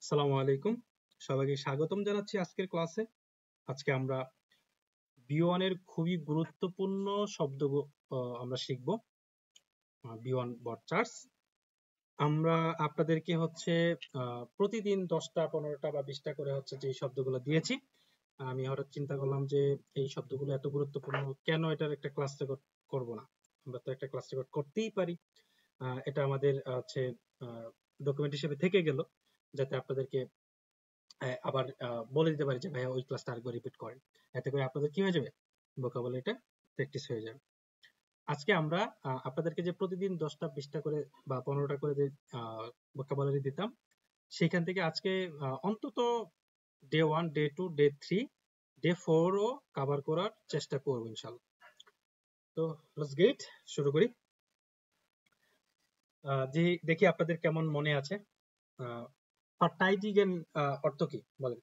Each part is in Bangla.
আসসালামু আলাইকুম, সবাইকে স্বাগতম জানাচ্ছি আজকের ক্লাসে। আজকে আমরা B1 এর খুবই গুরুত্বপূর্ণ শব্দ আমরা শিখব। B1 word charts। আমরা আপনাদেরকে প্রতিদিন 10টা 15টা বা 20টা করে যে শব্দগুলো দিয়েছি। আমি হঠাৎ চিন্তা করলাম যে এই শব্দগুলো এত গুরুত্বপূর্ণ, কেন এটার একটা ক্লাস রেকর্ড করব না। আমরা তো একটা ক্লাস রেকর্ড করতেই পারি। এটা আমাদের ডকুমেন্ট হিসেবে থেকে গেল, যাতে আপনাদেরকে আবার বলে দিতে পারি যে ভাইয়া ওই ক্লাসটা আরেকবার রিপিট করেন। এতে করে আপনাদের কি হয়ে যাবে, ভোকাবুলারিটা প্র্যাকটিস হয়ে যাবে। আজকে আমরা আপনাদেরকে যে প্রতিদিন 10টা 20টা করে বা 15টা করে যে ভোকাবুলারি দিতাম, সেখান থেকে আজকে অন্তত ডে 1, ডে 2, ডে 3, ডে 4 ও কভার করার চেষ্টা করব ইনশাআল্লাহ। তো লেটস গেট শুরু করি। যে দেখি আপনাদের কেমন মনে আছে। ভার্টাইজিগেন অর্থ কি বলেন?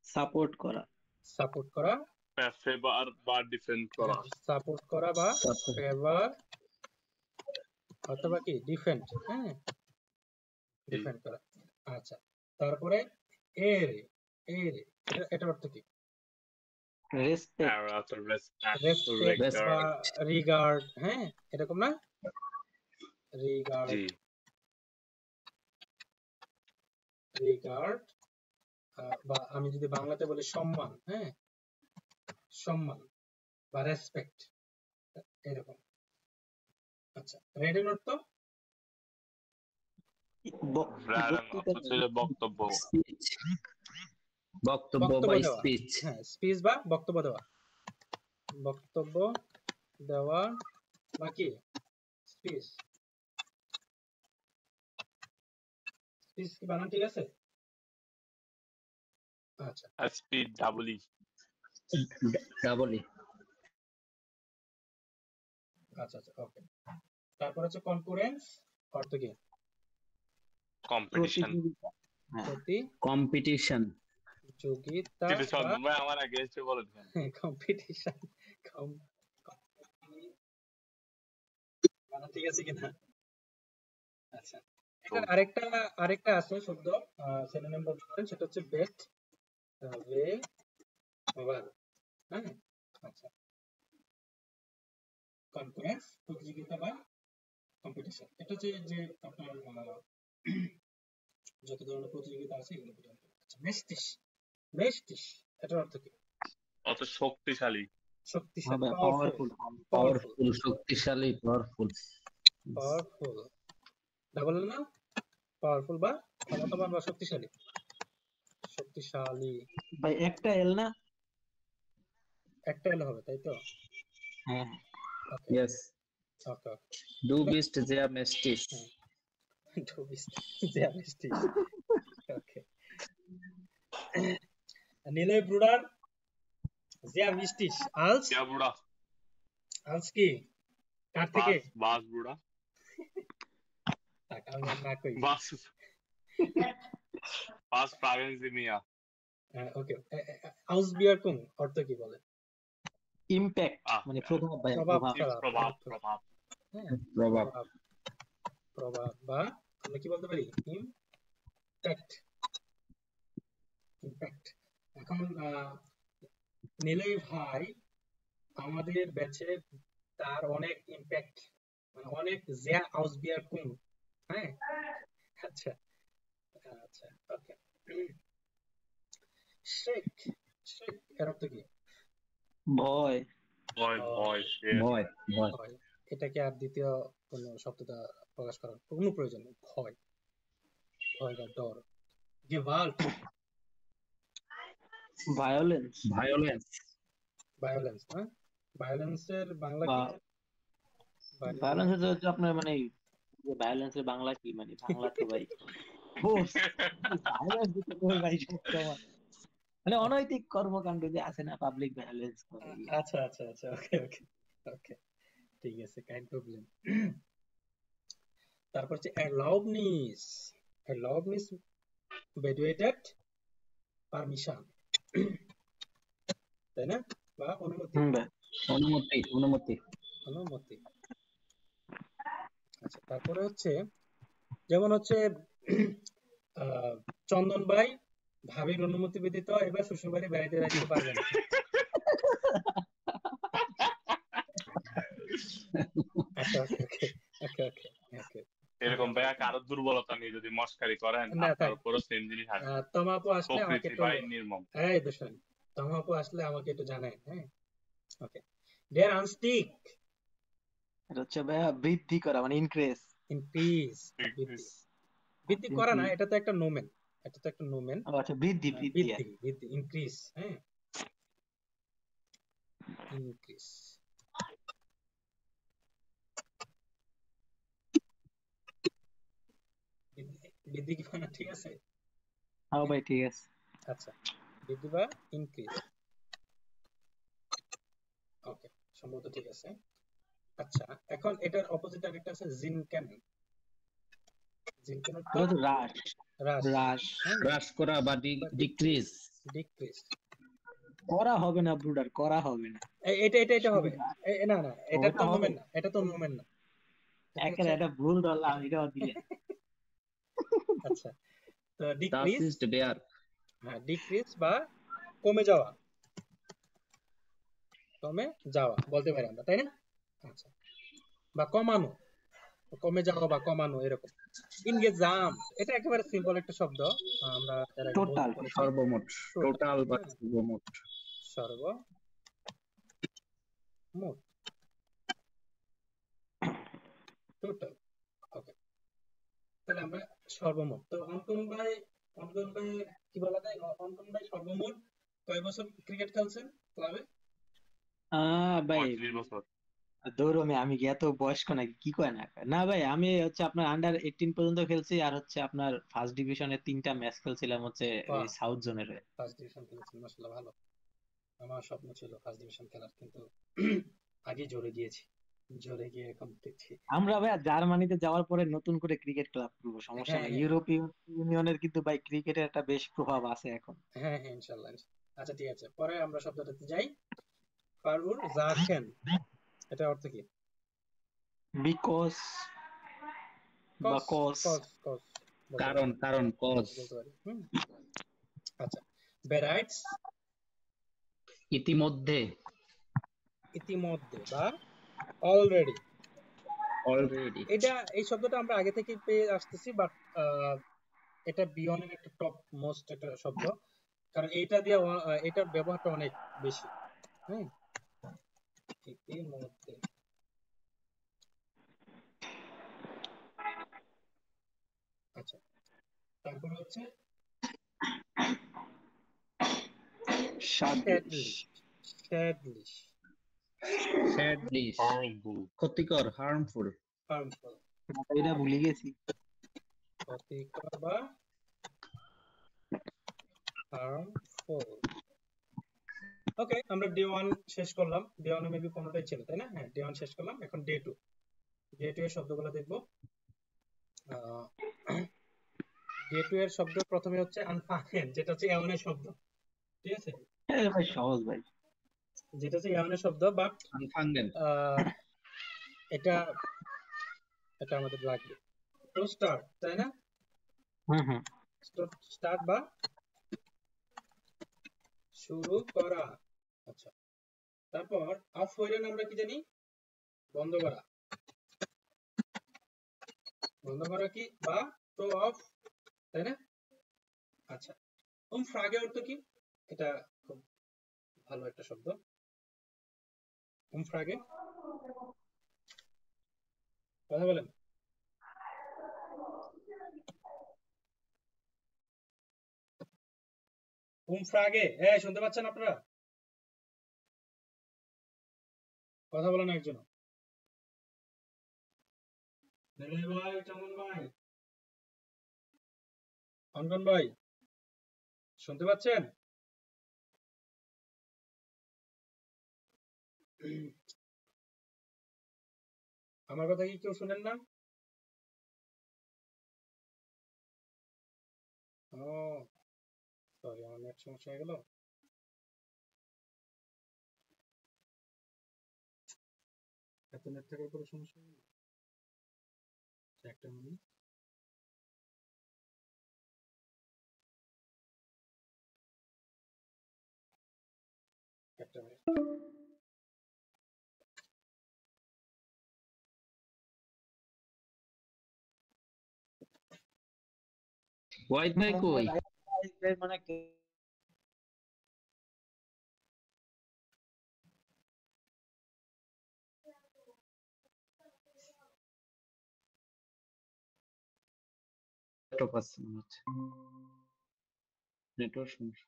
সাপোর্ট করা, সাপোর্ট করা, ফেভার বা ডিফেন্ড করা। সাপোর্ট করা বা ফেভার অথবা কি ডিফেন্ড, হ্যাঁ, ডিফেন্ড করা। আচ্ছা, তারপরে এরে, এরে এটা অর্থ কি? রেসপেক্ট, রেসপেক্ট বা রিগার্ড, হ্যাঁ, এরকম না? রিগার্ড, রিগার্ড বা আমি যদি বাংলাতে বলি সম্মান, হ্যাঁ, সম্মান বা রেসপেক্ট, এরকম। আচ্ছা, রেডেন অর্থ বক্তব্য, বক্তব্য বা স্পিচ, হ্যাঁ, স্পিচ বা বক্তব্য দেওয়া, বক্তব্য দেওয়া বা কি স্পিচ। স্পিচ কি বানান ঠিক আছে? আচ্ছা, এসপি ডাবল ই, আচ্ছা আচ্ছা, ওকে। তারপর হচ্ছে কনকুরেন্স অর্থ কি? কম্পিটিশন, কম্পিটিশন, যোগিতা, আমার আগে এসে বলে দেন কম্পিটিশন, বানান ঠিক আছে কিনা? আচ্ছা, এটার আরেকটা আছে শব্দ, সিনোনিম বলতে পারেন, সেটা হচ্ছে বেস্ট ওয়ে ওভার, হ্যাঁ। আচ্ছা, কনকুরেন্স প্রতিযোগিতা বা কম্পিটিশন, এটা হচ্ছে যে আপনার যত ধরনের প্রতিযোগিতা আছে এগুলো বোঝানো। আচ্ছা, মেস্টিস, মেস্টিস এটার অর্থ কি? অত শক্তিশালী, শক্তিশালী, পাওয়ারফুল, শক্তিশালী, পাওয়ারফুল, ডাবল না, পাওয়ারফুল বা ক্ষমতাবান বা শক্তিশালী, শক্তিশালী। ভাই একটা এল না, একটা এল হবে, তাই তো? হ্যাঁ, ওকে, यस, ওকে, ডু বিস্ট জিয়া মেস্টিস, ডু বিস্ট জিয়া মেস্টিস, ওকে। নিলে ব্রুডার জিয়া মিস্টিস আলস, জিয়া বুড়া, আলস কি কার থেকে? বাস বুড়া, আমি না কই, বাস প্রাগেন্সি মিয়া। ওকে, আউস বিয়ার কোন অর্থ কি বলে? ইমপ্যাক্ট মানে প্রভাব, প্রভাব বা আমরা কি বলতে পারি? Impact, impact. এখন নিলয় ভাই আমাদের ব্যাচে, তার অনেক ইমপ্যাক্ট, মানে অনেক জিয়া আউসবিয়ার কুন, হ্যাঁ। আচ্ছা আচ্ছা, ওকে। শেখ, শেখ এর অর্থ কি? ভয়, এটাকে আর দ্বিতীয় কোন শব্দটা প্রকাশ করার কোনো প্রয়োজন নেই। ভয়, ভয় বা ডর। গেভাল্ট, ভায়োলেন্স, ভায়োলেন্স, হ্যাঁ। ভায়োলেন্সের বাংলা কি? ভায়োলেন্স হচ্ছে আপনার মানে ভায়োলেন্সের বাংলা কি, মানে বাংলা তো ভাই মানে অনৈতিক কর্মকাণ্ড যে আছে না, পাবলিক ভায়োলেন্স করে। আচ্ছা আচ্ছা আচ্ছা, ওকে ওকে ওকে, ঠিক আছে, কাইন্ড প্রবলেম। তারপর হচ্ছে অ্যালাউডনেস, অ্যালাউডনেস ভ্যালুয়েটেড পারমিশন, তাই না? বা অনুমতি, অনুমতি। আচ্ছা, তারপরে হচ্ছে যেমন হচ্ছে আহ, চন্দন ভাই ভাবির অনুমতি ব্যতীত এবার শ্বশুর বাড়ি বেড়াইতে যাইতে পারবে না। আচ্ছা, ওকে ওকে ওকে ওকে ওকে। এরকম ভাইয়া কারো দুর্বলতা নিয়ে যদি মস্কারি করেন না আপনার থাক, উপরও সেম জিনিস আসবে। তমা আপু আসলে আমাকে প্রকৃতি একটু, ভাই নির্মম। এই দোষণ, তমা আপু আসলে আমাকে একটু জানাই, হ্যাঁ। ওকে, ডিয়ার আনস্টিক, এটা হচ্ছে ভাইয়া বৃদ্ধি করা মানে ইনক্রিজ। ইনক্রিজ, বৃদ্ধি, বৃদ্ধি করা না, এটা তো একটা নোমেন, এটা তো একটা নোমেন। ও আচ্ছা, বৃদ্ধি বৃদ্ধি বৃদ্ধি বৃদ্ধি, ইনক্রিজ, হ্যাঁ, ইনক্রিজ। বৃদ্ধি কি না, ঠিক আছে। হ্যাঁ ভাই ঠিক আছে। আচ্ছা, বৃদ্ধি বা ইনক্রিজ, ওকে, সম্ভবত ঠিক আছে। আচ্ছা, এখন এটার অপোজিট আরেকটা আছে জিনকেন। জিনকেন এটা তো হ্রাস। হ্রাস, হ্রাস হ্যাঁ, হ্রাস করা বা ডিক্রিজ। ডিক্রিজ করা হবে না ব্রুডার, করা হবে না। এটা এটা এটা হবে। না না, এটা ওটা তো হবে। নোমেন না, এটা তো নোমেন না, এটা একের হচ্ছে এটা ভুল ধরলাম, এটাও দিলে। আচ্ছা, তো Das ডিক্রিজ, ist der. হ্যাঁ, ডিক্রিজ বা কমে যাওয়া, কমে যাওয়া বলতে পারি আমরা, তাই না? আচ্ছা, বা কমানো, কমে যাওয়া বা কমানো এরকম। ইনগেজাম, এটা একেবারে সিম্পল একটা শব্দ, আমরা এর আগে টোটাল করেছি। সর্বমোট, টোটাল বা হ্যাঁ, সর্বমোট। সর্বমোট, টোটাল, ওকে। তাহলে আমরা সর্বমোট, তো অঙ্কন ভাই কি বলা যায়, অঙ্কন ভাই সর্বমোট কয় বছর ক্রিকেট খেলছেন ক্লাবে? ভাই 35 বছর। দৌড়মে আমি কি এত বয়স্ক নাকি, কি কয় না কয়? না ভাই, আমি হচ্ছে আপনার আন্ডার 18 পর্যন্ত খেলছি, আর হচ্ছে আপনার ফার্স্ট ডিভিশনের 3টা ম্যাচ খেলছিলাম হচ্ছে বাহ, সাউথ জোনের হয়ে। ফার্স্ট ডিভিশন খেলেছেন, মাশাআল্লাহ, ভালো। আমার স্বপ্ন ছিল ফার্স্ট ডিভিশন খেলার, কিন্তু আগে ঝরে গিয়েছি, ঝরে গিয়ে এখন দেখছি। আমরা ভাই জার্মানিতে যাওয়ার পরে নতুন করে ক্রিকেট ক্লাব করবো, সমস্যা হ্যাঁ নাই। হ্যাঁ ইউরোপীয় ইউনিয়নের কিন্তু ভাই ক্রিকেটের একটা বেশ প্রভাব আছে এখন। হ্যাঁ হ্যাঁ, ইনশাল্লাহ ইনশাল্লাহ। আচ্ছা ঠিক আছে, পরে আমরা শব্দটাতে যাই। ফারুর জাখেন, এটা অর্থ কি? বিকজ বা কজ, কজ। কজ বলতে পারি, কারণ, কারণ, কজ। বলতে পারি। আচ্ছা, বেরাইটস, ইতিমধ্যে, ইতিমধ্যে বা অলরেডি। অলরেডি। এটা, এই শব্দটা আমরা আগে থেকে পেয়ে আসতেছি, বাট এটা বিয়নের একটা টপ মোস্ট একটা শব্দ, কারণ এইটা দিয়ে এটার ব্যবহারটা অনেক বেশি, হ্যাঁ, ইতিমধ্যে। আচ্ছা, তারপর হচ্ছে সাদৃশ। Sadly, sadly, Horrible. ক্ষতিকর, হার্মফুল। হার্মফুল, এটা ভুলে গেছি। ক্ষতিকর বা হার্মফুল। ওকে, আমরা ডে 1 শেষ করলাম। ডে 1 মেবি 15টাই ছিল, তাই না? হ্যাঁ, ডে 1 শেষ করলাম, এখন ডে 2। ডে 2 এর শব্দগুলো দেখবো। ডে 2 এর শব্দ প্রথমে হচ্ছে আনফাঙ্গেন, যেটা হচ্ছে এমনের শব্দ, ঠিক আছে, ভাই সহজ ভাই। যেটা হচ্ছে এমনের শব্দ, বাট আনফাঙ্গেন। এটা এটা আমাদের লাগবে। তো স্টার্ট, তাই না? হুম। স্টার্ট বা শুরু করা। আচ্ছা, তারপর অফ হইলেন আমরা কি জানি, বন্ধ করা। বন্ধ করা কি, বা তো অফ, তাই না? আচ্ছা, ফ্রাগে অর্থ কি? এটা খুব ভালো একটা শব্দ, ফ্রাগে, কথা বলেন। ফ্রাগে, হ্যাঁ, শুনতে পাচ্ছেন আপনারা? কথা বলেন একজন। ভাই, চন্দন ভাই, অঙ্কন ভাই, শুনতে পাচ্ছেন? আমার কথা কি কেউ শুনেন না? ও সরি, আমার নেট সমস্যা হয়ে গেল। এত নেট থাকার পরে সমস্যা হয়ে গেল একটা মিনিট। একটা মিনিট। ওয়াইফাই কই? মানে ল্যাপটপ আছে মনে হচ্ছে, নেটওয়ার্ক সমস্যা।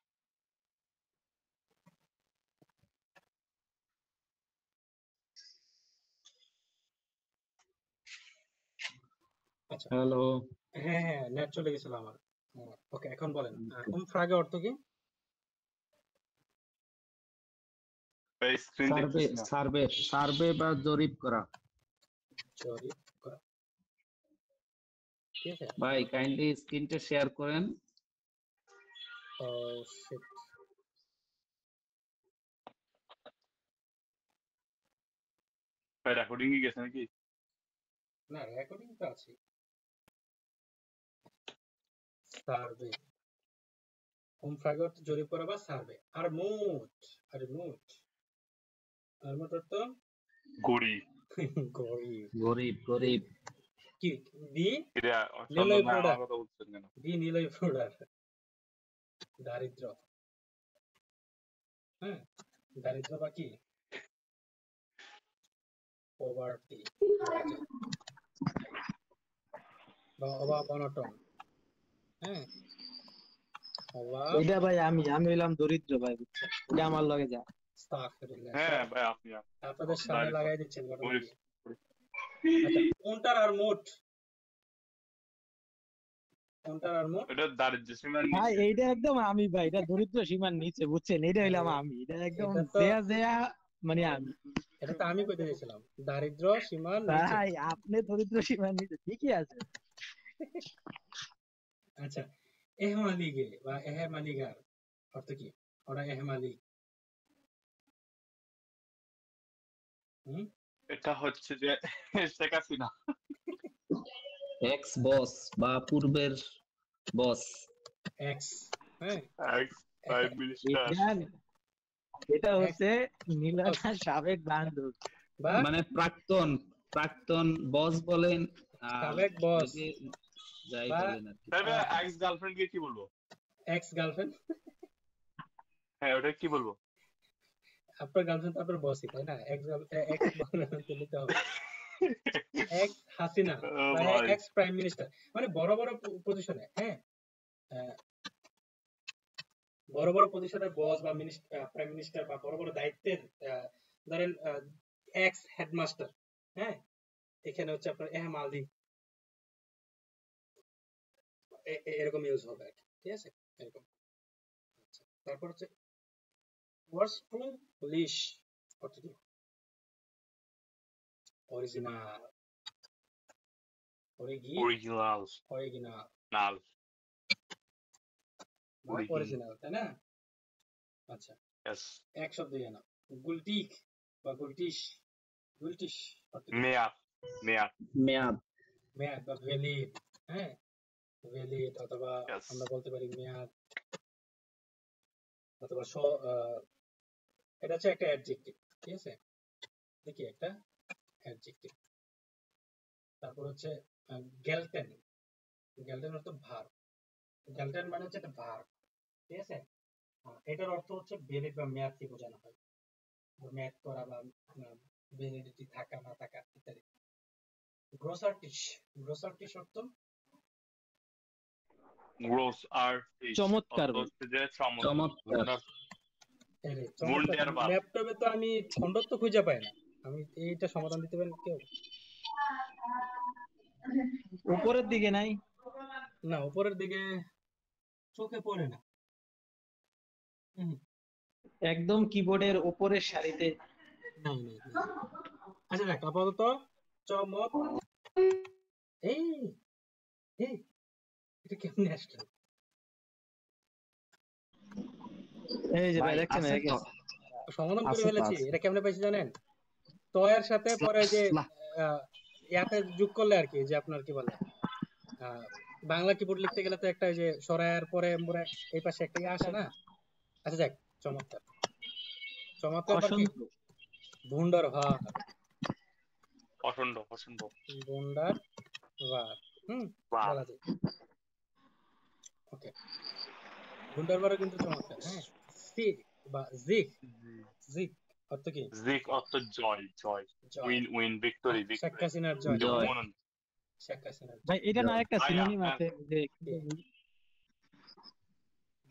আচ্ছা, হ্যালো, হ্যাঁ হ্যাঁ, নেট চলে গেছিল আমার। ওকে, এখন বলেন উমফ্রাগে অর্থ কি? স্ক্রিন সার্ভে দেখতেছি না। সার্ভে সার্ভে বা জরিপ করা। জরিপ করা, ঠিক আছে। ভাই কাইন্ডলি স্ক্রিনটা শেয়ার করেন। ও শিট, ভাই রেকর্ডিং কি গেছে নাকি? না রেকর্ডিং তো আছে। সার্ভে, উমফ্রাগে অর্থ জরিপ করা বা সার্ভে। আর মোট, অর্থ গড়ি। গরিব। গরিব কি বি এটা নিলয় চন্দন ভাই প্রোডার, আমার কথা বলছেন কেন? বি নিলয় প্রোডার, দারিদ্র। হ্যাঁ, দারিদ্র বা কি পভার্টি, বা অভাব অনটন। হ্যাঁ, অভাব। এটা ভাই আমি হইলাম দরিদ্র ভাই, বুঝছেন? এটা আমার লগে যা। আস্তাগফিরুল্লাহ, হ্যাঁ ভাই আপনি আপনাদের সামনে দাঁড়িয়ে লাগাই দিচ্ছেন ঘটনা গরিব। কি? আচ্ছা, কোনটার আর মোট, এটা দারিদ্র সীমার ভাই নিচে। এইটা একদম আমি ভাই, এটা দরিদ্র সীমার নিচে, বুঝছেন? এটা হইলাম আরে, আমি, এটা একদম এটা তো যেয়া মানে আমি। এটা তো আমি কইতে দিয়েছিলাম, দারিদ্র সীমার নিচে। ভাই আপনি দরিদ্র সীমার নিচে ঠিকই আছে। আচ্ছা, এহমালিগে বা এহমালিগার অর্থ কি? ওরা এহমালি। হুম, এটা হচ্ছে যে শেখ হাসিনা। এক্স বস বা পূর্বের বস। এক্স, হ্যাঁ, এক্স প্রাইম মিনিস্টার। এটা এক্স হচ্ছে নীলার সাবেক বান্ধব। বা মানে প্রাক্তন প্রাক্তন বস বলেন, আর সাবেক বস যদি যাই বা বলেন আর কি। তাই এক্স গার্লফ্রেন্ড কে কি বলবো? Ex girlfriend. হ্যাঁ ওটা কি বলবো? আপনার গার্লফ্রেন্ড তো আপনার বসই, তাই না? এক্স বলতে নিতে হবে। এক্স হাসিনা বা ভাই এক্স প্রাইম মিনিস্টার, মানে বড় বড় পজিশনে। হ্যাঁ, বড় বড় পজিশনের বস বা প্রাইম মিনিস্টার বা বড় বড় দায়িত্বের, ধরেন এক্স হেডমাস্টার। হ্যাঁ, এখানে হচ্ছে আপনার এহমালি, এরকম ইউজ হবে আর কি, ঠিক আছে, এরকম। আচ্ছা, তারপর হচ্ছে পুলিশ অর্থ কি? অরিজিনাল, অরিজিনাল অরিজিনাল নাল অরিজিনাল, তাই না? আচ্ছা, यस এক শব্দ জানা, গুলটিক বা গুলটিশ অর্থ কি? মেয়াদ মেয়াদ মেয়াদ মেয়াদ বা ভ্যালিড। হ্যাঁ, ভ্যালিড অথবা यस আমরা বলতে পারি মেয়াদ, অথবা এটা হচ্ছে একটা অ্যাডজেক্টিভ, ঠিক আছে, দেখি একটা অ্যাডজেক্টিভ। তারপর হচ্ছে গ্যালটেন, গ্যালটেন অর্থ ভার, গ্যালটেন মানে হচ্ছে একটা ভার, ঠিক আছে। এটার অর্থ হচ্ছে ভ্যালিড বা মেয়াদকে বোঝানো হয়, মেয়াদ করা বা ভ্যালিডিটি থাকা না থাকা ইত্যাদি। গ্রোসার্টিশ, গ্রোসার্টিশ অর্থ গ্রোস আর্টিস্ট চমৎকার ভাই। হচ্ছে যে চমৎকার। মুন্ডের বাপ ল্যাপটপে তো আমি খণ্ডত্ব খুঁজে পাই না, আমি এইটা সমাধান দিতে পারেন কেউ? উপরের দিকে নাই? না, উপরের দিকে চোখে পড়ে না। হুম, একদম কিবোর্ডের উপরের সারিতে। না না না। আচ্ছা দেখ, আপাতত চমৎ, এই এই এটা কেমনে আসলো? এই যে ভাই ভাই দেখছেন, আছে হয়ে তো, গেছে। সমাধান করে আছে তো, ফেলেছি। আছে। এটা কেমনে পাইছি জানেন? তয়ের সাথে পরে যে আহ, ইয়াতে যোগ করলে আর কি, যে আপনার কি বলে, আহ, বাংলা কিবোর্ড লিখতে গেলে তো একটা ওই যে সরায়ের পরে মোরে এই পাশে একটা ইয়ে আসে না। আচ্ছা যাক, চমৎকার। চমৎকার কি অসন্ত বুন্ডার ভার পছন্দ পছন্দ বুন্ডার ভার বা বলা যায় ওকে বুন্ডার ভারও কিন্তু চমৎকার হ্যাঁ সি বা জিক জিক অর্থ কি জিক অর্থ জয় জয় জয় win win victory Sheikh victory হাসিনার জয় জয় মনন শেখ হাসিনার ভাই, এটা না জয়। একটা ভাই সিনোনিম আপনার আছে যে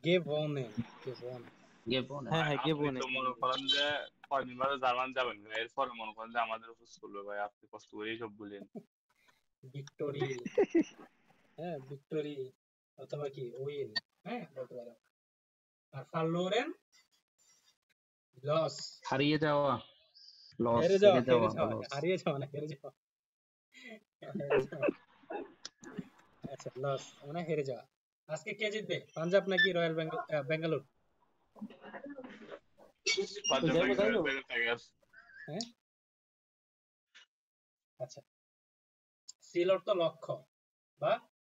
গেভনেন গেভন গেবন হ্যাঁ হ্যাঁ, আপনি গেবনে। তো মনে করেন যে কয়দিন বাদে জার্মান যাবেন এরপরে মনে করেন যে আমাদের উপর চলবে ভাই আপনি কষ্ট করে এইসব বলেন ভিক্টোরি হ্যাঁ ভিক্টোরি অথবা কি উইন হ্যাঁ বলতে পারো আর ফাল্লোরেন লস হারিয়ে যাওয়া, লস, হেরে হেরে যাওয়া যাওয়া, লস। হারিয়ে যাওয়া না হেরে যাওয়া হেরে যাওয়া। আচ্ছা লস মানে হেরে যাওয়া আজকে কে জিতবে পাঞ্জাব নাকি রয়্যাল বেঙ্গালুর পাঞ্জাব যাইবো নাকি যাইবো। রয়্যাল টাইগার্স হ্যাঁ আচ্ছা সিল অর্থ লক্ষ্য বা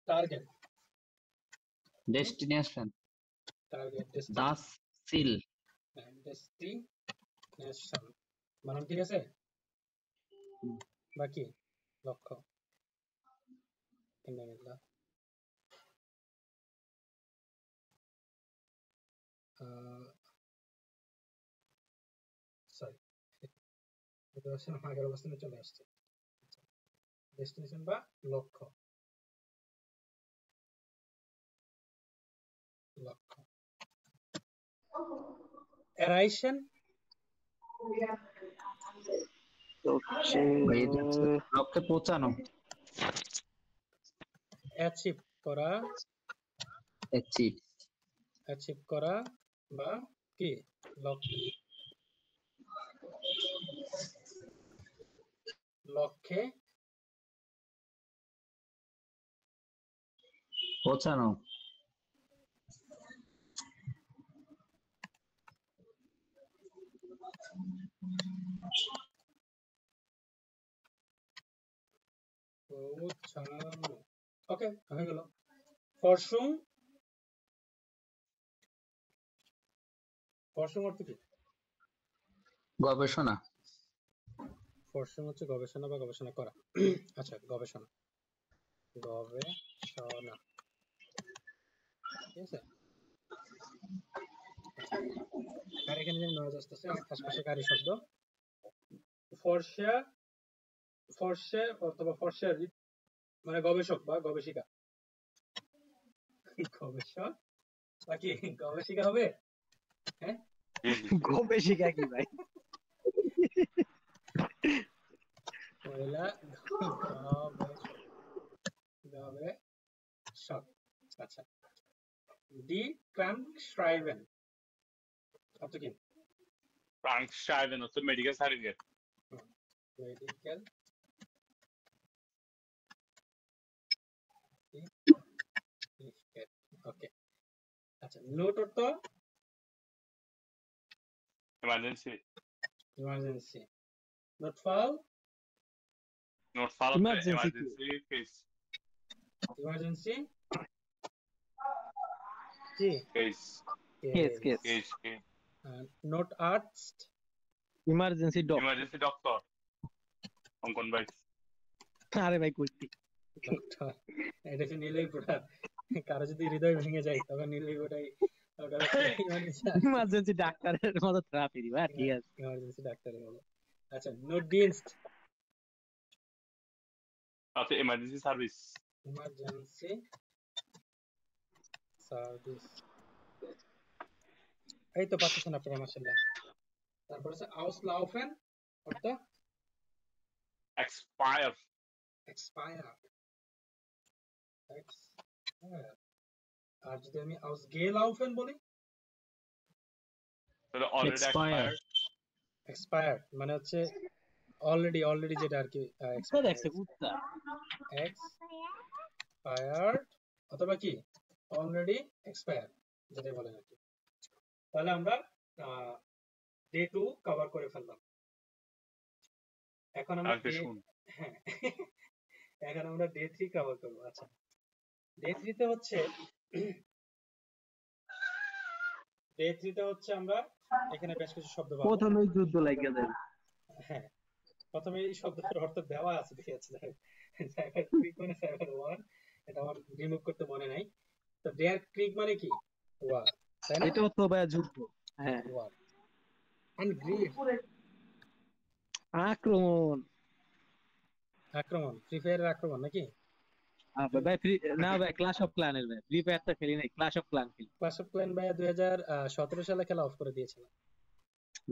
target destination, target Das, seal, destination মানে ঠিক আছে বাকি লক্ষ্য সরি আগের অবস্থানে চলে আসছে ডেস্টিনেশন বা লক্ষ্য লক্ষ্য অ্যারাইশন ভাই এটা হচ্ছে লক্ষ্যে পৌঁছানো, অ্যাচিভ করা অ্যাচিভ, অ্যাচিভ করা বা কি লক্ষ্য লক্ষ্যে পৌঁছানো, পৌঁছানো ওকে হয়ে গেল ফরসুং ফরসুং অর্থ কি গবেষণা, ফরসুং হচ্ছে গবেষণা বা গবেষণা করা আচ্ছা গবেষণা গবেষণা ঠিক আছে আর এখানে যে নয়েজ আসতেছে আশপাশে গাড়ি শব্দ ফর্সা ফর্সে অথবা ফর্সার মানে গবেষক বা গবেষিকা গবেষক বাকি গবেষিকা হবে হ্যাঁ গবেষিকা কি ভাই? পয়লা গবেষক আচ্ছা ডি ক্রাঙ্ক শ্রাইভেন অর্থ কি ফ্রাঙ্কশাইভেন হচ্ছে মেডিকেল সার্টিফিকেট মেডিকেল ওকে আচ্ছা নোট অর্থ ইমার্জেন্সি ইমার্জেন্সি নোট ফাল নোট ফাল Emergency কি? ইমার্জেন্সি কেস ইমার্জেন্সি কি case case case. Case case note arts emergency doc. Emergency doctor Ankan ভাই আরে ভাই কইতি ডক্টর এটা কি নিলেই পুরা কারো যদি হৃদয় ভেঙে যায় তখন নিলেই ওটাই ইমার্জেন্সি ডাক্তারের মতো থেরাপি দিবা, ঠিক আছে। ইমার্জেন্সি ডাক্তারের হলো আচ্ছা নোট ডিনস্ট আচ্ছা ইমার্জেন্সি সার্ভিস ইমার্জেন্সি সার্ভিস এই তো পাচ্ছেন আপনারা মাশাআল্লাহ তারপর আছে আউসলাউফেন অর্থ এক্সপায়ার এক্সপায়ার আর যদি আমি আউসগেলাউফেন বলি তাহলে অলরেডি Expire. এক্সপায়ার মানে হচ্ছে অলরেডি যেটা আর কি উত্তর দেখছে উত্তর। এক্সপায়ার্ড অথবা কি অলরেডি এক্সপায়ার যেটা বলেন আর কি তাহলে আমরা ডে 2 কভার করে ফেললাম এখন আমরা হ্যাঁ এখন আমরা ডে 3 কভার করব আচ্ছা ডে 3 তে হচ্ছে ডে 3 তে হচ্ছে আমরা এখানে বেশ কিছু শব্দ পাবো। প্রথমেই যুদ্ধ লাগিয়ে দেবে। হ্যাঁ, প্রথমে এই শব্দটার অর্থ দেওয়া আছে দেখেছি। সাইবার ক্রিক মানে সাইবার ওয়ার, এটা আমার রিমুভ করতে মনে নাই। তো ডেয়ার ক্রিক মানে কি? ওয়ার, তাই না? এটাও তো ভাই যুদ্ধ। হ্যাঁ, ওয়ার। এন্ড গ্রিফ, আক্রমণ। আক্রমণ, ফ্রি ফায়ারের আক্রমণ নাকি? ভাই ফ্রি না ভাই, ক্লাশ অফ ক্লানের ভাই, ফ্রি ফায়ার তো খেলি নাই, ক্লাশ অফ ক্লান খেলি। ক্লাশ অফ ক্ল্যান ভাই 2017 সালে খেলা অফ করে দিয়েছিলাম।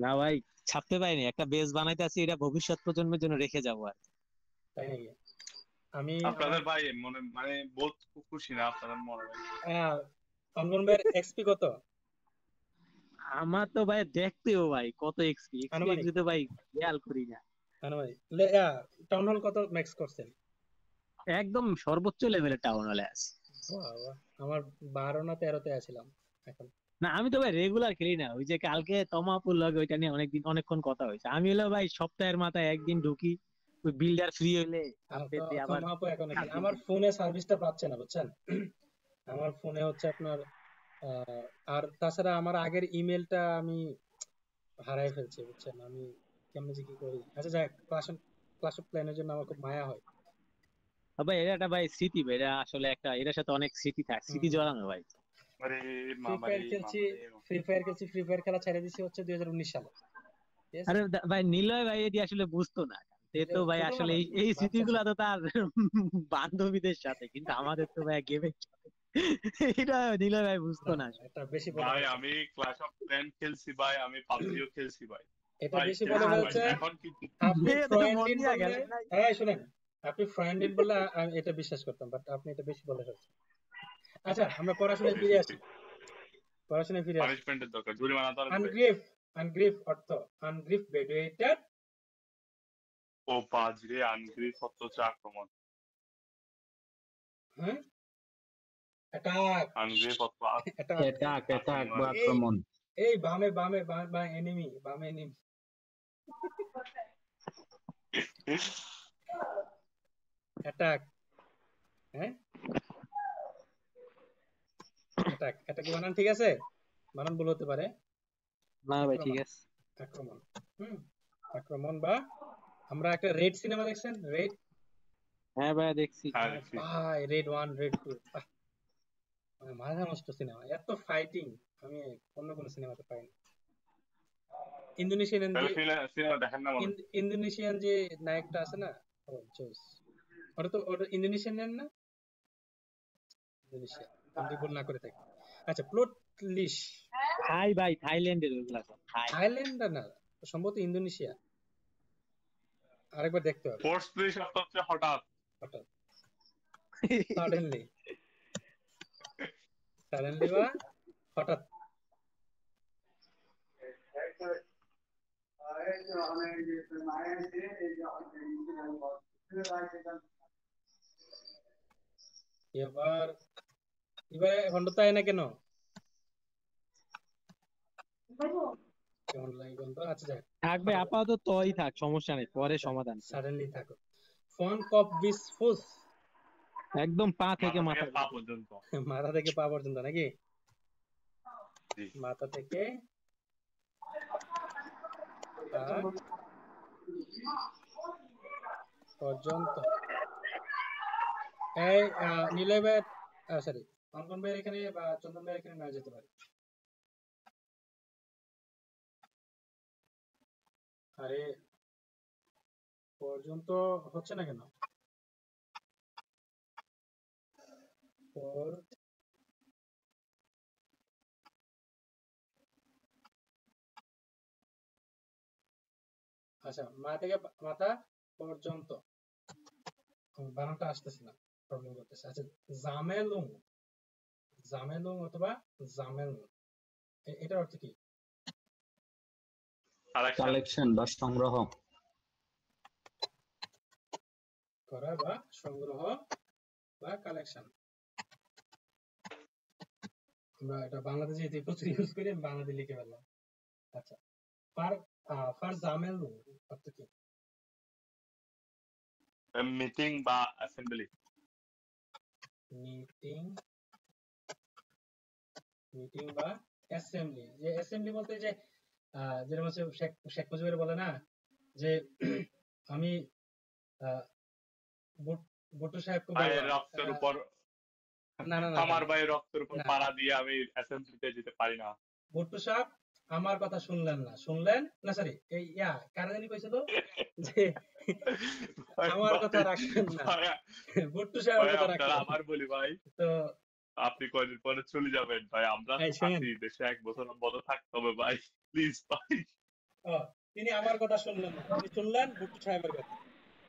না ভাই, ছাড়তে পারিনি, একটা বেস বানাইতে আছি, এটা ভবিষ্যৎ প্রজন্মের জন্য রেখে যাবো আর। তাই নাকি? আমি আপনাদের ভাই মানে বহুত খুশি না আপনাদের মনে হয়? অনবন ভাইয়ের এক্সপি কত আমার তো ভাই দেখতেও ভাই কত এক্সপি আনুমানিক? তো ভাই খেয়াল করি না। আনুমানিক টাউন হল কত ম্যাক্স করছেন? একদম সর্বোচ্চ লেভেলের টাউন হলে আছে। বাহ বাহ, আমার 12 না 13তে আছিলাম এখন। না আমি তো ভাই রেগুলার খেলি না, ওই যে কালকে তমাপুর লগে ওইটা নিয়ে অনেকক্ষণ কথা হয়েছে। আমি হলো ভাই সপ্তাহের মাথায় একদিন ঢুকি, ওই বিল্ডার ফ্রি হইলে আপডেট দিয়ে আবার মাপো এখন এখানে 7 দিন আমার খেলি। ফোনে সার্ভিসটা পাচ্ছে না, বুঝছেন? আমার ফোনে হচ্ছে আপনার আর তাছাড়া আমার আগের ইমেলটা আমি হারাই ফেলছি, বুঝছেন? আমি কেমনে যে কি করি। আচ্ছা যাক, ক্লাস অফ প্ল্যানের জন্য আমার খুব মায়া হয়। ভাই এটা একটা ভাই স্মৃতি ভাই, এটা আসলে একটা, এটার সাথে অনেক স্মৃতি থাকে, হুম স্মৃতি হুম। জড়ানো ভাই। আরে ফ্রি মামারে ফায়ার খেলছি, মামারে ফ্রি ফায়ার খেলা ছেড়ে দিছি হচ্ছে 2019 সালে, ঠিক আছে? আরে ভাই নিলয় ভাই এটি আসলে বুঝতো না, সে নিজে তো ভাই ছোট আসলে মানুষ, এই বাচ্চা স্মৃতিগুলো ছিল। তো তার বান্ধবীদের সাথে, কিন্তু আমাদের তো ভাই গেমের সাথে, এটা নিলয় ভাই বুঝতো না না। এটা বেশি বলে ভাই ফেলছে, আমি ক্লাশ অফ ক্ল্যান খেলছি ভাই, আমি পাবজিও খেলছি ভাই। এটা ভাই বেশি বলে খেলছি ভাই, ফেলছে। এখন কিন্তু আপনি তো মন ফ্রয়েন্ডিন দিয়া বললে, গেলেন নাই। হ্যাঁ শুনেন, আপনি ফ্রয়েন্ডিন বললে আমি এটা বিশ্বাস করতাম, বাট আপনি এটা বেশি বলে ফেলছেন। আচ্ছা আমরা পড়াশোনায় ফিরে আসি, পড়াশোনায় ফিরে আসি। পানিশমেন্টের দরকার, জরিমানা তো লাগবে। আনগ্রিফ, আনগ্রিফ অর্থ আনগ্রিফ বেডুয়েটেড, ও পাজরে আনগ্রিফ অর্থ হচ্ছে আক্রমণ। হ্যাঁ, অ্যাটাক, আনগ্রিফ অর্থ অ্যাটাক। অ্যাটাক বা আক্রমণ। এই আক্রমণ। এই বামে বামে বামে এনিমি, বামে এনিমি, অ্যাটাক, হ্যাঁ অ্যাটাক, অ্যাটাক বানান ঠিক আছে, বানান ভুল হতে পারে। না ভাই ঠিক আক্রমণ, আছে। আক্রমণ, হুম, আক্রমণ। বা আমরা একটা রেড সিনেমা দেখছেন, রেড? হ্যাঁ ভাই দেখছি। হ্যাঁ দেখছি। ভাই রেড 1 রেড 2, মানে মাথা নষ্ট সিনেমা, এত ফাইটিং আমি অন্য কোনো সিনেমাতে পাইনি। ইন্দোনেশিয়ান যে তাহলে সিনেমা দেখেন না মনে হয়। ইন্দোনেশিয়ান যে নায়কটা আছে না, ও জোস। ওটা ইন্দোনেশিয়ান না? ইন্দোনেশিয়া, যদি ভুল না করে থাকি। আচ্ছা প্লট লিশ, থাই ভাই, থাইল্যান্ডের ওইগুলা সব থাই। থাইল্যান্ড না, সম্ভবত ইন্দোনেশিয়া, আরেকবার দেখতে হবে। ফোর্স পুলিশ অর্থ হচ্ছে হঠাৎ। হঠাৎ, সাডেনলি, সাডেনলি বা হঠাৎ। এবার এবারে হন্ড তাই না কেন, কেমন লাগে বলতো? আচ্ছা যাক, থাক ভাই, হঠাৎ, আপাতত তই থাক, সমস্যা নেই, পরে সমাধান করব। সাডেনলি থাকো। ফন কপ বিস ফুস, একদম পা থেকে মাথা থেকে মাথা পা পর্যন্ত। পর্যন্ত। মাথা থেকে পা পর্যন্ত নাকি? জি। মাথা থেকে পা পর্যন্ত। এই নিলয় ভাই, সরি, অঙ্কন ভাইয়ের এখানে বা চন্দন ভাইয়ের এখানে না যেতে পারে। আরে পর্যন্ত হচ্ছে না কেন? পর, আচ্ছা মাথা পর্যন্ত, বানানটা আসতেছে না, প্রবলেম করতেছে। আচ্ছা জামেলুং, জামেলুং অথবা জামেলুং, এটার অর্থ কি? কালেকশন। কালেকশন বা সংগ্রহ। করা বা সংগ্রহ বা কালেকশন। আমরা এটা বাংলাদেশে যেহেতু প্রচুর ইউজ করি, আমি বাংলাতে লিখে ফেললাম। আচ্ছা ফার ফার জামেলুং অর্থ কি? মিটিং বা অ্যাসেম্বলি। মিটিং, মিটিং বা অ্যাসেম্বলি, যে অ্যাসেম্বলি বলতে যে যেরকম হচ্ছে শেখ মুজিবের বলে না যে আমি আহ, ভুট্টো সাহেবকে ভাইয়ের বললাম রক্তের উপর না না না না আমার ভাইয়ের রক্তের উপর না, পাড়া দিয়ে আমি অ্যাসেম্বলিতে যেতে পারি না। ভুট্টো সাহেব আমার কথা শুনলেন না, সরি এই কারা জানি কইছিল যে ভাই আমার কথা ভাই রাখবেন না, ভাই ভুট্টো সাহেবের ভাই কথা আপনারা রাখলেন। আমার বলি ভাই, তো আপনি কয়দিন পরে চলে যাবেন ভাই, আমরা এই শোনেন, আছি দেশে 1 বছর মতো থাকতে হবে ভাই, প্লিজ ভাই। ও, তিনি আমার কথা শুনলেন না, তিনি শুনলেন ভুট্টো সাহেবের কথা।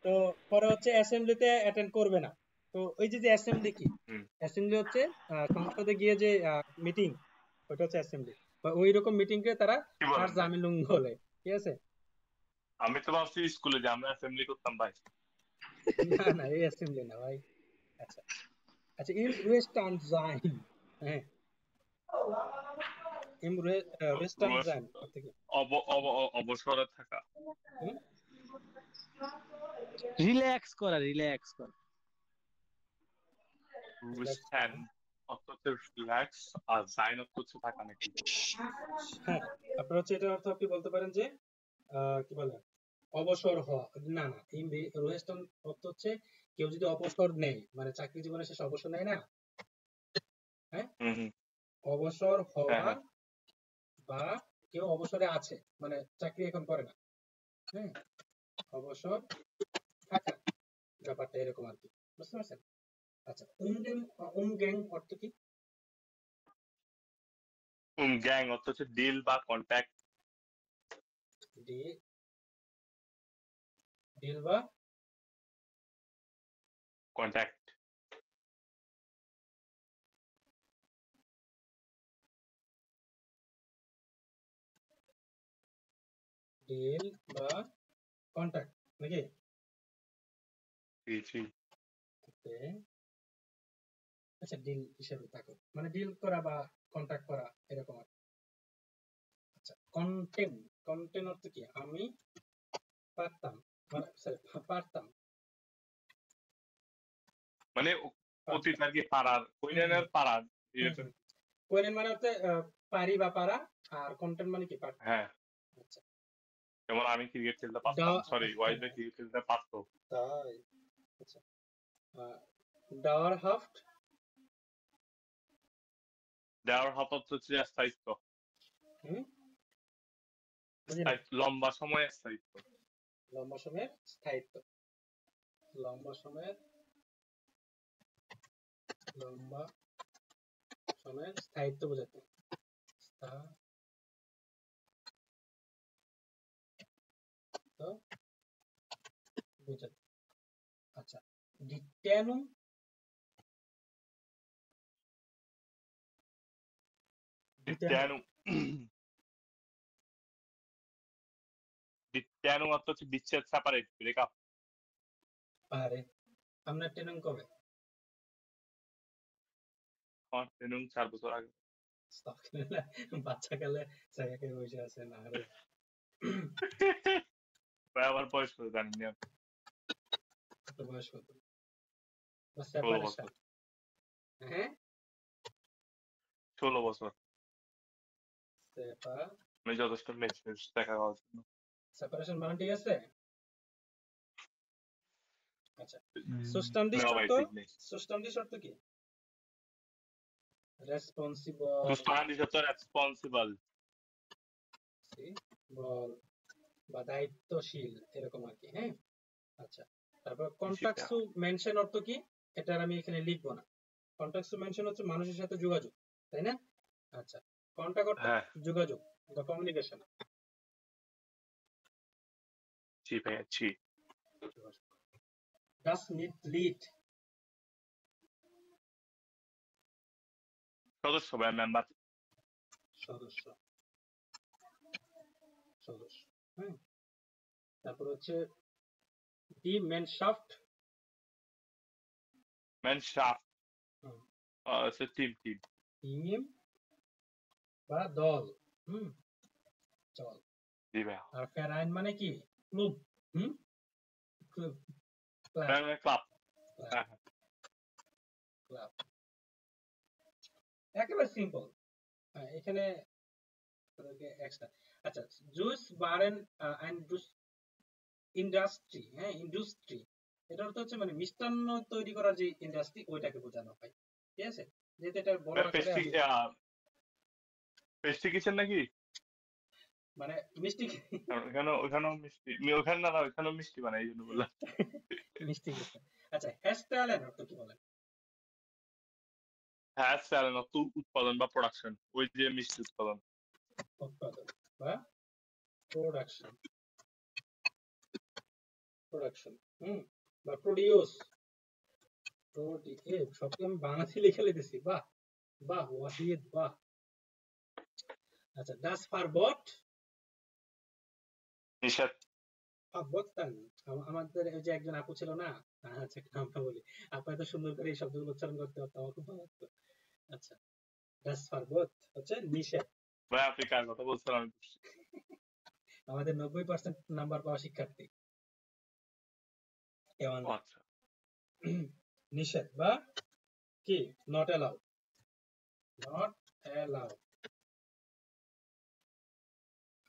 তো পরে হচ্ছে অ্যাসেম্বলিতে অ্যাটেন্ড করবে না। তো ওই যে অ্যাসেম্বলি কি, হুম, অ্যাসেম্বলি হচ্ছে সংসদে গিয়ে যে মিটিং, ওটা হচ্ছে অ্যাসেম্বলি। ওই রকম মিটিং কে তারা কি বলেন ভাই? কার্জামিলুং বলে, ঠিক আছে? আমি তো ভাবছি স্কুলে যে আমরা অ্যাসেম্বলি করতাম ভাই। না না, এই অ্যাসেম্বলি না ভাই। আচ্ছা আচ্ছা, ইম ওয়েস্টার্ন জাইন, হ্যাঁ, ইম ওয়েস্টার্ন জাইন অর্থ কি? অবসরে থাকা। হুম? রিল্যাক্স করা, রিল্যাক্স করা। Relax স্ট্যান্ড করা। অর্থ হচ্ছে রিল্যাক্স, আর সাইন অর্থ হচ্ছে থাকা নাকি। হ্যাঁ, আপনার হচ্ছে এটার অর্থ আপনি বলতে পারেন যে কি বলে অবসর হওয়া। না না, এই ওয়েস্টার্ন অর্থ হচ্ছে কেউ যদি অবসর নেয়, মানে চাকরি জীবনে শেষে অবসর নেয় না, হ্যাঁ, হুম হুম। অবসর হ্যাঁ হওয়া হ্যাঁ। বা কেউ অবসরে আছে, মানে চাকরি এখন করে না, হ্যাঁ, অবসর থাকা, ব্যাপারটা এরকম আর কি, বুঝতে পারছেন? আচ্ছা, গ্যাং অর্থ কি? গ্যাং অর্থ হচ্ছে ডিল বা কন্ট্যাক্ট। ডি- ডিল বা কন্ট্যাক্ট। ডিল বা কন্ট্যাক্ট নাকি? জি জি। Okay, আচ্ছা, ডিল হিসেবে থাকো, মানে ডিল করা বা কন্ট্যাক্ট করা এরকম আর কি। আচ্ছা, কন্টেন্ট, কন্টেন্ট অর্থ কি? আমি পারতাম, মানে sorry, পারতাম মানে অতীত পারতাম। আর কি, পাড়ার হুম হুম কইনের পাড়ার হুম এরকম। হুম। কোয়েলেন মানে হচ্ছে পারি বা পারা, আর কন্টেন্ট মানে কি পারতাম। হ্যাঁ, আচ্ছা, যেমন আমি ক্রিকেট খেলতে ডা পারতাম, সরি ওয়াইফ হ্যাঁ, ক্রিকেট খেলতে পারতো। তাই। আচ্ছা, ডাওয়ার হাফট, দেওয়ার হত হচ্ছে স্থায়িত্ব। হুম, বুঝি নাই। লম্বা সময় স্থায়িত্ব। লম্বা সময়ের স্থায়িত্ব, লম্বা সময়ের, লম্বা সময়ের স্থায়িত্ব বোঝাতে, স্থায়িত্ব বোঝাতে। আচ্ছা, ডিটেনু, ডিটেনু, ডিট্যানু। ডিট্যানু অর্থ হচ্ছে বিচ্ছেদ, সেপারেট, ব্রেকআপ। আরে আপনার ট্রেনিং কবে? আমার ট্রেনিং 4 বছর আগে। আস্তাগফিরুল্লাহ, বাচ্চা কালে জায়গায় বসে আছে না রে। ভাই আমার বয়স করে জানেন না। কত বয়স কত? 16 সেপারেশন, বছর। হ্যাঁ, 16 বছর। সেপা আমি যথেষ্ট মেচুর দেখা হওয়ার জন্য। সেপারেশন মানে ঠিক আছে। আচ্ছা, সুস্টান্ডি না ভাই শর্ত, ঠিক নেই। সুস্টান্ডি শর্ত কি? রেসপন্সিবল, টু স্টান্ড ইজ হচ্ছে রেসপন্সিবল। বল বা দায়িত্বশীল এরকম আর কি, হ্যাঁ। আচ্ছা, তারপর সেটা। কন্টাক্টসু মেনশন অর্থ কি? এটার আমি এখানে লিখবো না। কন্টাক্টসু মেনশন হচ্ছে মানুষের সাথে যোগাযোগ, তাই না? আচ্ছা, কন্টাক্ট অর্থ হ্যাঁ যোগাযোগ বা কমিউনিকেশন। জি ভাইয়া জি। ডাস নিড লিড, সদস্য ভাই, মেম্বার। সদস্য, সদস্য, হ্যাঁ। তারপর হচ্ছে ডি মেনশাফট, ম্যানশাফট হচ্ছে টিম টিম। টিম বা দল, হুম, দল। জি ভাইয়া। আর ফেরাইন মানে কি? ক্লুব, হুম, ক্লুব, ক্লাব, ক্লাব। ক্লাব, হ্যাঁ ক্লাব। একেবারে সিম্পল। এখানে এক্সট্রা। আচ্ছা, জুস বারেন এন্ড ইন্ডাস্ট্রি, হ্যাঁ ইন্ডাস্ট্রি, এটা অর্থ হচ্ছে মানে মিষ্টান্ন তৈরি করার যে ইন্ডাস্ট্রি ওইটাকে বোঝানো হয়, ঠিক আছে। যেহেতু এটা বড় আকারে পেস্ট্রি আমি পেস্ট্রি কিচেন নাকি? মানে মিষ্টি কারণ ওখানেও মিষ্টি, ওখানে না ওখানেও মিষ্টি বানায়, এই জন্য বললাম। মিষ্টি কিছু। আচ্ছা, হ্যাশট্যালেন অর্থ কি বলেন? হ্যাঁ স্যার, উৎপাদন বা প্রোডাকশন, ওই যে মিষ্টি উৎপাদন। উৎপাদন বা প্রোডাকশন, প্রোডাকশন বা প্রোডিউস, সবকে আমি বাংলাতে লিখে লিখেছি, বাহ বাহ ওয়াহিদ বাহ। আচ্ছা, ডাস ফারবট, নিষেধ। ফারবটতান, আমাদের ওই যে একজন আপু ছিল না, আচ্ছা নামটা বলি, আপু এত সুন্দর করে এই শব্দগুলো উচ্চারণ করতে পারতো, আমার খুব ভালো লাগতো। আচ্ছা, ডাস ফারবট হচ্ছে নিষেধ। ভাই আপনি কার কথা বলছেন আমি বুঝছি। আমাদের 90% নাম্বার পাওয়া শিক্ষার্থী এমন ও আচ্ছা। নিষেধ বা কি, নট অ্যালাউ, নট অ্যালাউ।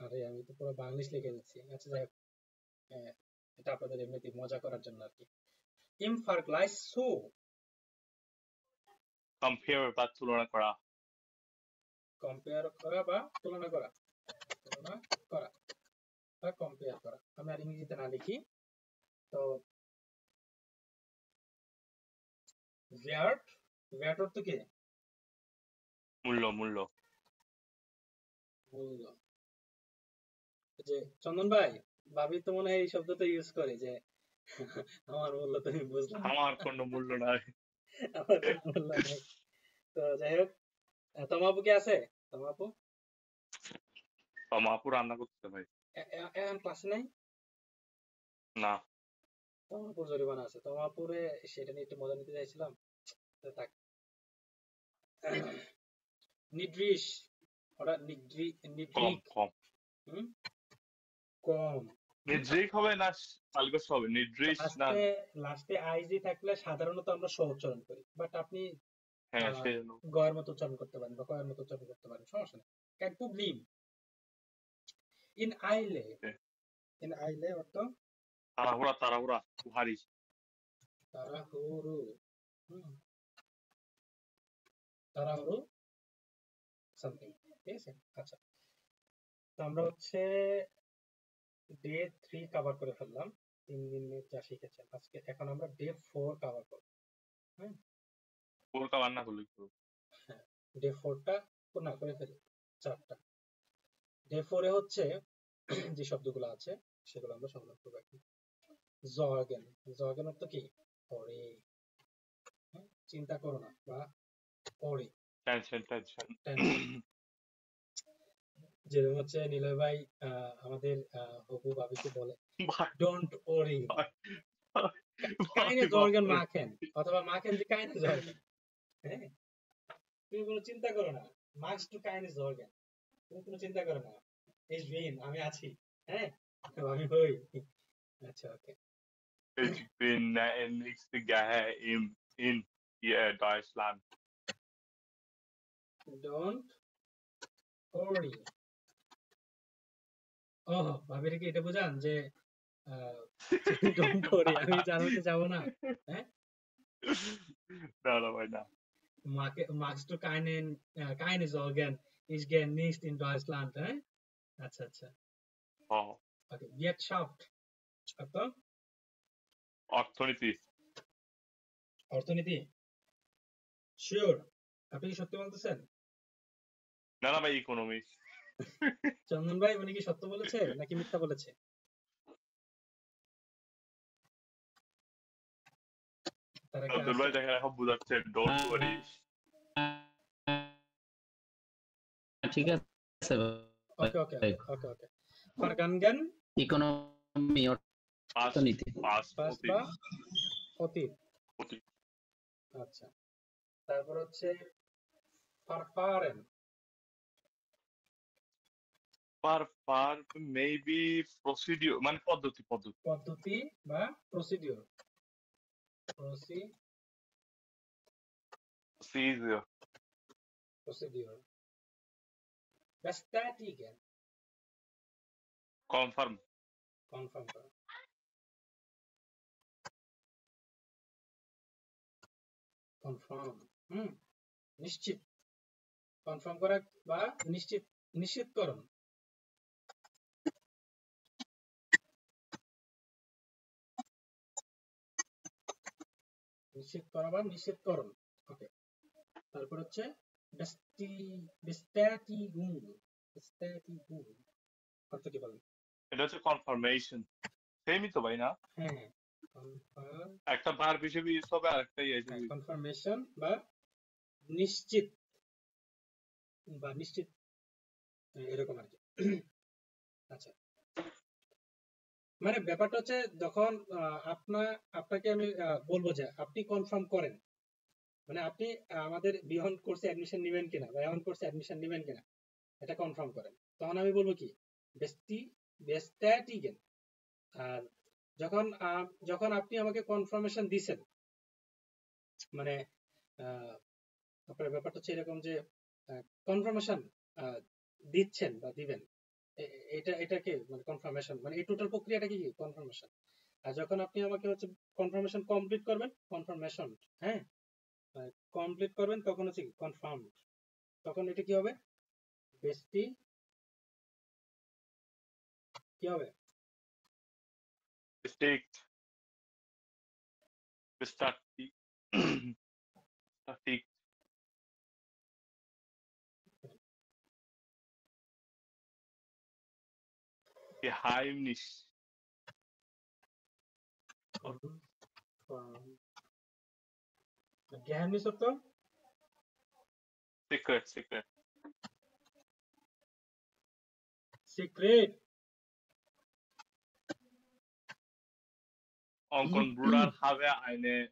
আরে আমি তো পুরো বাংলিশ লিখে দিচ্ছি। আচ্ছা যাই হোক, এটা আপনাদের এমনিতে মজা করার জন্য আর কি। ইম ফার্গলাইস সো, কম্পেয়ার বা তুলনা করা। কম্পেয়ার করা বা তুলনা করা, তুলনা করা বা কম্পেয়ার করা। আমি আর ইংরেজিতে না লিখি, তো ভ্যাট, ভ্যাট অর্থ কি? মূল্য, মূল্য। মূল্য। যে চন্দন ভাই, ভাবি তো মনে হয় এই শব্দটা ইউজ করে যে আমার মূল্য তুমি বুঝলা না। আমার কোনো মূল্য নাই। আমার কোনো মূল্য নাই। তো যাই হোক, তমাপু কি আছে? তমাপু মাপু রান্না করতে ভাই। এখন ক্লাসে নাই? না। তমাপুর জরিমানা আছে, তমাপুরে সেটা নিয়ে একটু মজা নিতে চাইছিলাম, তো থাক। নিড্রিস, ওটা কম নিড্রিক, কম। কম। নিদ্রিক হবে না সালগোস হবে, নিদ্রিস না। লাস্টে, লাস্টে আইজি থাকলে সাধারণত আমরা স উচ্চারণ করি, বাট আপনি হ্যাঁ সেই জন্য। গয়ের মতো উচ্চারণ করতে পারেন বা কয়ের মতো উচ্চারণ করতে পারেন, সমস্যা নেই। কেন প্রবলেম। ইন আইলে, ইন আইলে অর্থ তাড়াহুড়া, তাড়াহুড়া, ভারী। তাড়াহুড়ো, তাড়াহুড়ো সামথিং, ঠিক আছে। আচ্ছা, তো আমরা হচ্ছে ডে 3 কভার করে ফেললাম, 3 দিনে যা শিখেছেন আজকে। এখন আমরা ডে 4 কভার করব। হ্যাঁ, কলকা রান্না করলে একটু। হ্যাঁ, ডে 4টা না করে ফেলি, 4টা। ডে 4 এ হচ্ছে যে শব্দগুলো আছে সেগুলো আমরা সংগ্রহ করবো এখন। জর্গেন, জর্গেন অর্থ কি? পরে, চিন্তা করো না বা পরে, টেনশন টেনশন। টেনশন। যেরকম হচ্ছে নিলয় ভাই আমাদের হবু ভাবিকে বলে, ভাই ডোন্ট ওরি, ভাই কাইনে ভাই জর্গেন বাপরে। মাখেন, অথবা মাখেন যে কাইনে জর্গেন। হ্যাঁ, তুমি কোনো চিন্তা করো না, মার্কস টু কাইনে জর্গেন, তুমি কোনো চিন্তা করো না, ইস বিন, আমি আছি, হ্যাঁ আমি হই। আচ্ছা okay, Ich bin der nächste Geher in Deutschland. Don't worry. ও ভাবির কি এটা বোঝান যে ডোন্ট ওরি আমি জানাতে যাব না? হ্যাঁ, না না ভাই না। magst du keine Sorgen, ich gehe nicht in Deutschland, হ্যাঁ? আচ্ছা আচ্ছা, হ্যাঁ, ওকে। Wirtschaft অর্থ অর্থনীতি। অর্থনীতি, শিওর? আপনি কি সত্যি বলতেছেন? না না ভাই, ইকোনমিক্স। চন্দন ভাই উনি কি সত্য বলেছে নাকি মিথ্যা বলেছে? তারা কি আব্দুল আছে? ভাই দেখেন এখন বুঝাচ্ছে, ডোন্ট ওয়ারি। ঠিক আছে ওকে ওকে ভাই। ওকে ওকে। Vergangen, ইকোনমি পাস অর্থনীতি। পাস past বা অতীত। আচ্ছা, তারপর হচ্ছে Verfahren, পার মেবি প্রসিডিউর, মানে পদ্ধতি পদ্ধতি। পদ্ধতি বা procedure, সিজ procedure। bestätigen কনফার্ম কনফার্ম করা কনফার্ম নিশ্চিত কনফার্ম করা বা নিশ্চিতকরণ নিশ্চিত করা বা নিশ্চিতকরণ ওকে তারপর হচ্ছে bestätigung bestätigung অর্থ কি বলেন এটা হচ্ছে কনফার্মেশন সেমই তো ভাই না হ্যাঁ কনফার্ম একটা ভার্ব হিসেবে ইউজ হবে আর একটা ইয়ে হিসেবে use হবে। কনফার্মেশন বা নিশ্চিত বা নিশ্চিত এরকম আর কি আচ্ছা মানে ব্যাপারটা হচ্ছে যখন আপনাকে আমি বলবো যে আপনি কনফার্ম করেন মানে আপনি আমাদের বিহন কোর্সে অ্যাডমিশন নেবেন কিনা বা এমন কোর্সে অ্যাডমিশন নেবেন কিনা এটা কনফার্ম করেন তখন আমি বলবো কি বেস্টাটিগেন আর যখন আপনি আমাকে কনফার্মেশন দিছেন মানে আপনার ব্যাপারটা হচ্ছে এরকম যে কনফার্মেশন দিচ্ছেন বা দিবেন এটাকে মানে কনফার্মেশন মানে এই টোটাল প্রক্রিয়াটা কি কনফার্মেশন আর যখন আপনি আমাকে হচ্ছে কনফার্মেশন কমপ্লিট করবেন কনফার্মেশন হ্যাঁ কমপ্লিট করবেন তখন হচ্ছে কি কনফার্ম তখন এটা কি হবে বেস্টি কি হবে Bestätigt. Bestätigt. Bestätigt. Geheimnis. geheimnis অর্থ Secret, secret. Secret Onkel Bruder habe eine,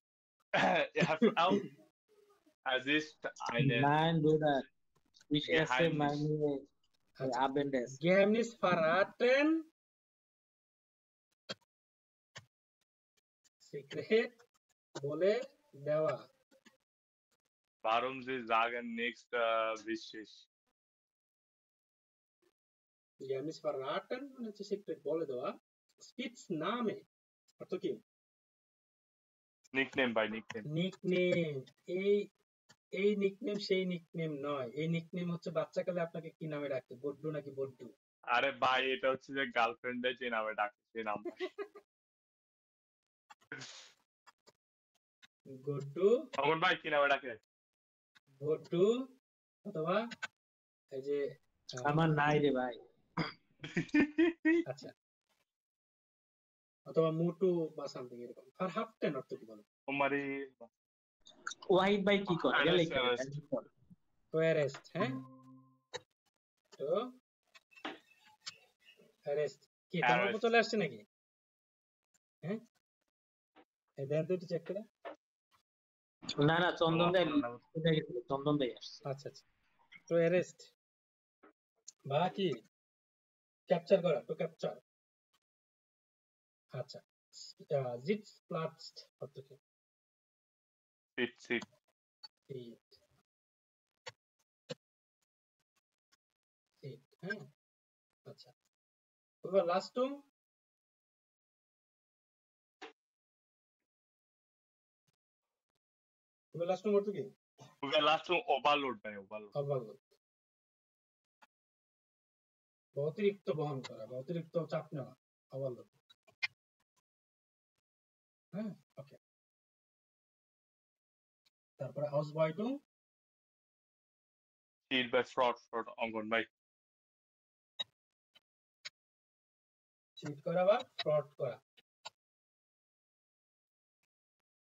er hat auch, es ist eine Nein, Bruder. Ich esse Geheimnis. meine Abendessen. geheimnis verraten secret বলে দেওয়া Warum Sie sagen nichts wichtig? geheimnis verraten মানে হচ্ছে সিক্রেট বলে দেওয়া স্পিটস নামে অর্থ কি Nickname by Nickname. নিকনেম এই নিকনেম সেই নিকনেম নয় এই নিকনেম হচ্ছে বাচ্চাকালে আপনাকে কি নামে ডাকতো বড্ডু নাকি বড্ডু আরে ভাই এটা হচ্ছে যে গার্লফ্রেন্ডে যে নামে ডাকে সেই নাম গড্ডু তখন ভাই কি নামে ডাকে বড্ডু অথবা এই যে আমার নাই রে ভাই। আচ্ছা অথবা মুটু বা সামথিং এরকম আর হাফটেন অর্থ কি বলো তোমারই ওয়াহিদ ভাই কি করে এটা Arrest, লেখা arrest. তো অ্যারেস্ট হ্যাঁ তো অ্যারেস্ট কি তোমার Arrest. চলে আসছে নাকি হ্যাঁ এই দেন তো একটু চেক করে না না চন্দন দেয় না, না। চন্দন দেয় আসছে আচ্ছা আচ্ছা তো অ্যারেস্ট বা কি ক্যাপচার করা তো ক্যাপচার আচ্ছা জিটস প্লাটসড অর্থ কি Sit, sit. সিট সিট হ্যাঁ আচ্ছা এবার লাস্ট টু এবার লাস্ট টু অর্থ কি Okay, last one overload ভাই overload. অবগত অতিরিক্ত বহন করা বা অতিরিক্ত চাপ নেওয়া অবগত হ্যাঁ ওকে তারপরে house boy to Cheat by fraud, fraud অঙ্কন ভাই চিট করা বা ফ্রড করা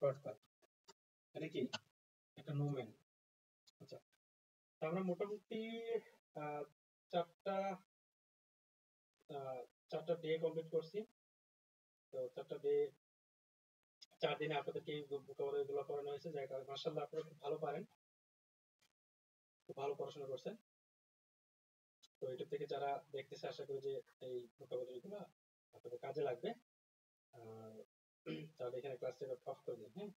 ফ্রড করা এটা কি একটা নোমেন আচ্ছা তো আমরা মোটামুটি আহ, চারটা চারটা ডে কমপ্লিট করছি তো চারটা ডে 4 দিনে আপনাদেরকে এই ভোকাবুলারি গুলো পড়ানো হয়েছে যার কারণে মাশাআল্লাহ আপনারা খুব ভালো পারেন খুব ভালো পড়াশোনা করছেন তো এটা থেকে যারা দেখতেছে আশা করি যে এই ভোকাবুলারি গুলো আপনাদের কাজে লাগবে আর তাহলে এখানে ক্লাসটা অফ করে দিন হ্যাঁ